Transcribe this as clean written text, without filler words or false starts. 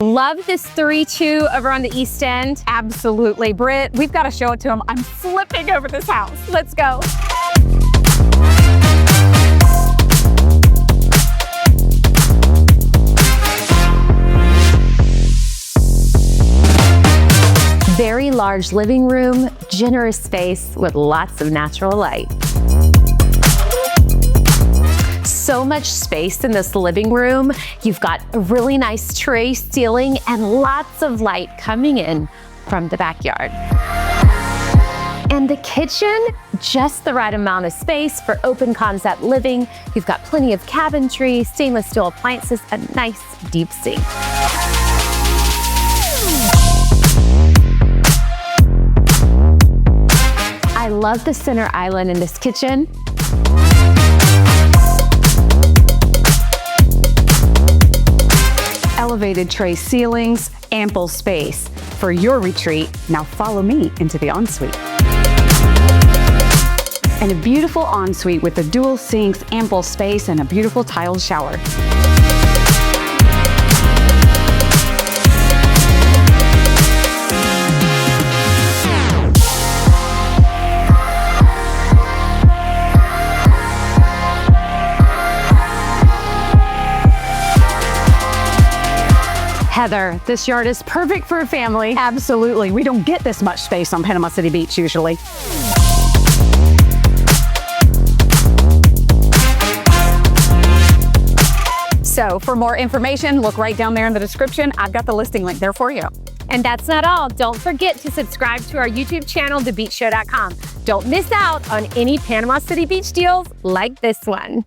Love this 3-2 over on the east end. Absolutely. Britt, we've got to show it to them. I'm flipping over this house. Let's go. Very large living room, generous space with lots of natural light. So much space in this living room. You've got a really nice tray ceiling and lots of light coming in from the backyard. And the kitchen, just the right amount of space for open concept living. You've got plenty of cabinetry, stainless steel appliances, a nice deep sink. I love the center island in this kitchen. Elevated tray ceilings, ample space. For your retreat, now follow me into the ensuite. And a beautiful ensuite with the dual sinks, ample space, and a beautiful tiled shower. Heather, this yard is perfect for a family. Absolutely. We don't get this much space on Panama City Beach usually. So for more information, look right down there in the description. I've got the listing link there for you. And that's not all. Don't forget to subscribe to our YouTube channel, thebeachshow.com. Don't miss out on any Panama City Beach deals like this one.